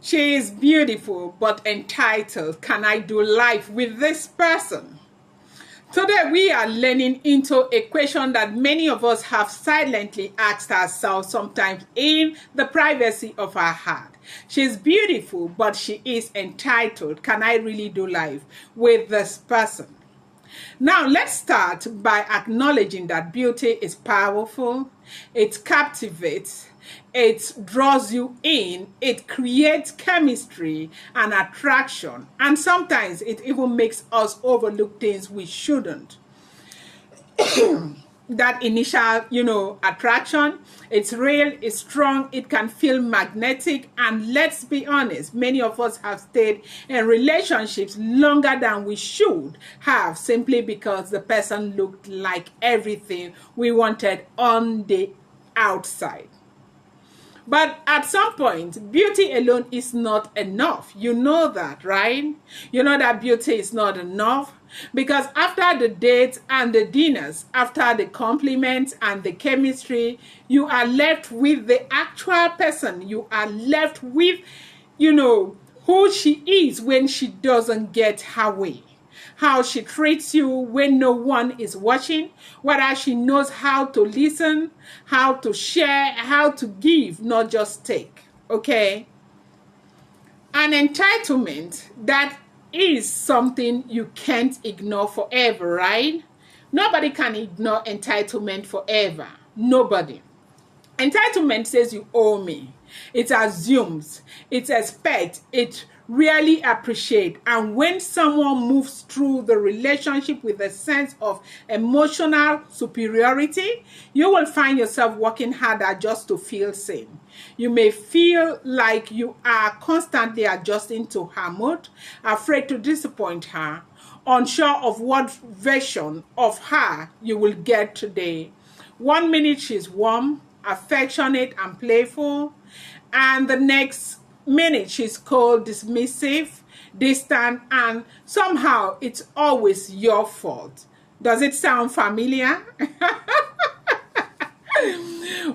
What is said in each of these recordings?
She is beautiful but entitled. Can I do life with this person? Today we are learning into a question that many of us have silently asked ourselves, sometimes in the privacy of our heart. She's beautiful, but she is entitled. Can I really do life with this person? Now, let's start by acknowledging that beauty is powerful, it captivates, it draws you in, it creates chemistry and attraction, and sometimes it even makes us overlook things we shouldn't. That initial, attraction, it's real, it's strong, it can feel magnetic, and let's be honest, many of us have stayed in relationships longer than we should have simply because the person looked like everything we wanted on the outside. But at some point, beauty alone is not enough. You know that, right? You know that beauty is not enough because after the dates and the dinners, after the compliments and the chemistry, you are left with the actual person. You are left with, who she is when she doesn't get her way. How she treats you when no one is watching, whether she knows how to listen, how to share, how to give, not just take, okay? An entitlement, that is something you can't ignore forever, right? Nobody can ignore entitlement forever. Nobody. Entitlement says you owe me. It assumes, it expects, it really appreciate. And when someone moves through the relationship with a sense of emotional superiority, you will find yourself working harder just to feel seen. You may feel like you are constantly adjusting to her mood, afraid to disappoint her, unsure of what version of her you will get today. 1 minute she's warm, affectionate and playful, and the next minute she's cold, dismissive, distant, and somehow it's always your fault. Does it sound familiar?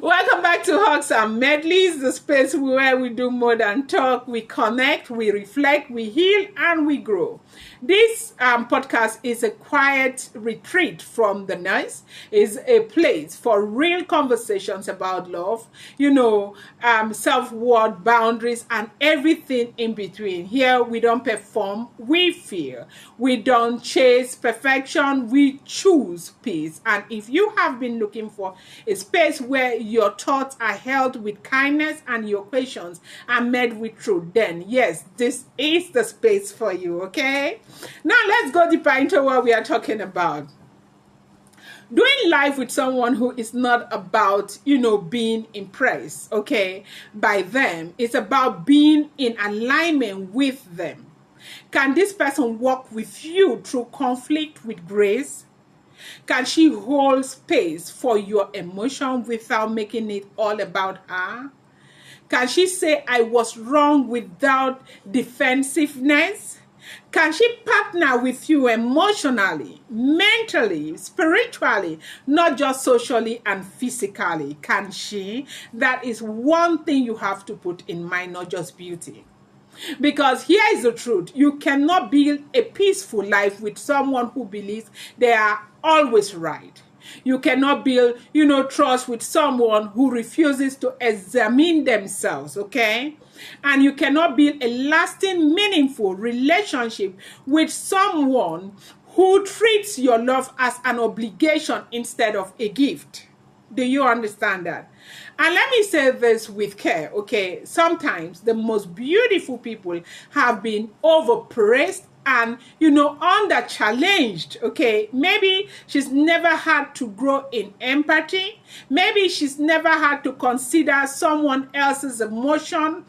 Welcome back to Hugs and Medleys, the space where we do more than talk. We connect, we reflect, we heal, and we grow. This podcast is a quiet retreat from the noise. It's a place for real conversations about love, self-worth, boundaries, and everything in between. Here, we don't perform, we feel. We don't chase perfection, we choose peace. And if you have been looking for a space where your thoughts are held with kindness and your questions are met with truth, then yes, this is the space for you, okay? Now let's go deeper into what we are talking about. Doing life with someone who is not about, being impressed, okay, by them. It's about being in alignment with them. Can this person walk with you through conflict with grace? Can she hold space for your emotion without making it all about her? Can she say, I was wrong without defensiveness? Can she partner with you emotionally, mentally, spiritually, not just socially and physically? Can she? That is one thing you have to put in mind, not just beauty. Because here is the truth. You cannot build a peaceful life with someone who believes they are always right. You cannot build, trust with someone who refuses to examine themselves, okay? And you cannot build a lasting, meaningful relationship with someone who treats your love as an obligation instead of a gift. Do you understand that? And let me say this with care, okay? Sometimes the most beautiful people have been overpraised and, under challenged, okay? Maybe she's never had to grow in empathy. Maybe she's never had to consider someone else's emotion,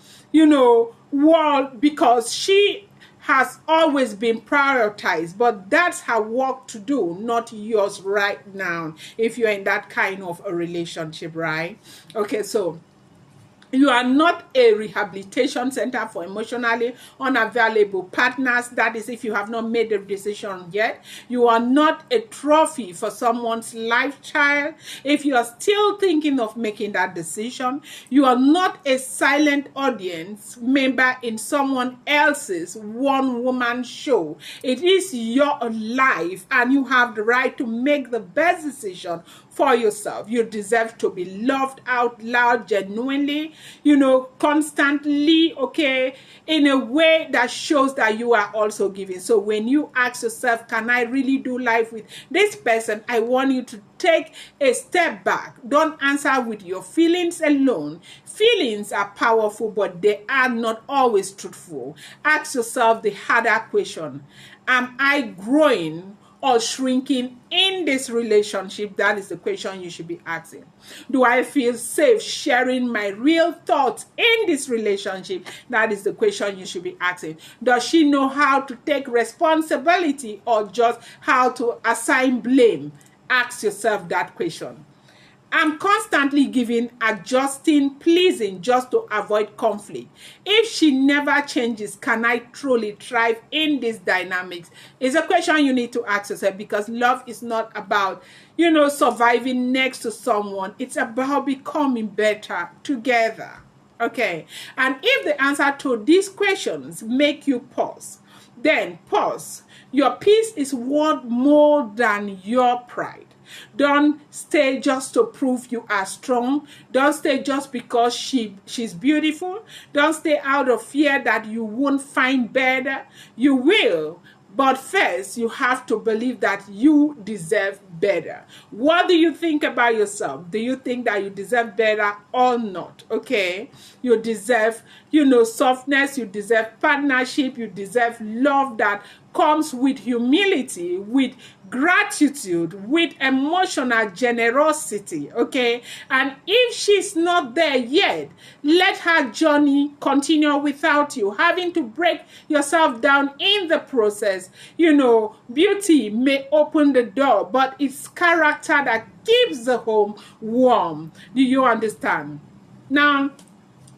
world because she has always been prioritized, but that's her work to do, not yours right now, if you're in that kind of a relationship, right? Okay, so You are not a rehabilitation center for emotionally unavailable partners. That is, if you have not made the decision yet. You are not a trophy for someone's life child. If you are still thinking of making that decision, you are not a silent audience member in someone else's one-woman show. It is your life, and you have the right to make the best decision for yourself. You deserve to be loved out loud, genuinely, constantly, okay, in a way that shows that you are also giving. So when you ask yourself, can I really do life with this person? I want you to take a step back. Don't answer with your feelings alone. Feelings are powerful, but they are not always truthful. Ask yourself the harder question. Am I growing or shrinking in this relationship? That is the question you should be asking. Do I feel safe sharing my real thoughts in this relationship? That is the question you should be asking. Does she know how to take responsibility or just how to assign blame? Ask yourself that question. I'm constantly giving, adjusting, pleasing just to avoid conflict. If she never changes, can I truly thrive in these dynamics? It's a question you need to ask yourself, because love is not about, surviving next to someone. It's about becoming better together. Okay. And if the answer to these questions make you pause, then pause. Your peace is worth more than your pride. Don't stay just to prove you are strong. Don't stay just because she's beautiful. Don't stay out of fear that you won't find better. You will. But first, you have to believe that you deserve better. What do you think about yourself? Do you think that you deserve better or not? Okay? You deserve, softness. You deserve partnership. You deserve love that comes with humility, with gratitude, with emotional generosity, okay? And if she's not there yet, let her journey continue without you, having to break yourself down in the process. Beauty may open the door, but it's character that keeps the home warm. Do you understand? Now,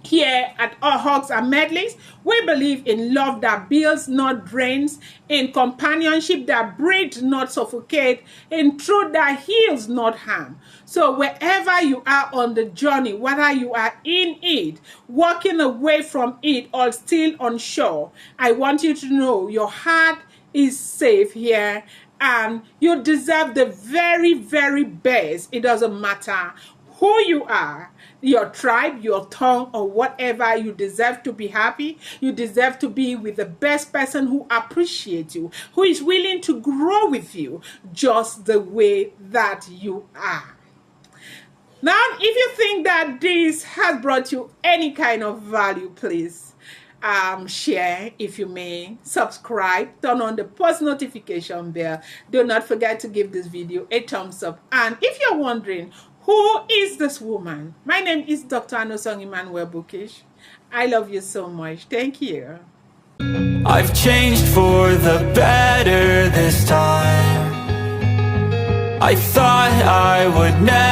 here at All Hugs and Medleys, we believe in love that builds, not drains, in companionship that breeds, not suffocate, in truth that heals, not harm. So wherever you are on the journey, whether you are in it, walking away from it, or still on shore, I want you to know your heart is safe here, and you deserve the very, very best. It doesn't matter who you are, your tribe, your tongue, or whatever. You deserve to be happy. You deserve to be with the best person who appreciates you, who is willing to grow with you just the way that you are. Now, if you think that this has brought you any kind of value, please share, if you may, subscribe, turn on the post notification bell. Do not forget to give this video a thumbs up. And if you're wondering, who is this woman? My name is Dr. Anosong Emmanuel Bukish. I love you so much. Thank you. I've changed for the better this time. I thought I would never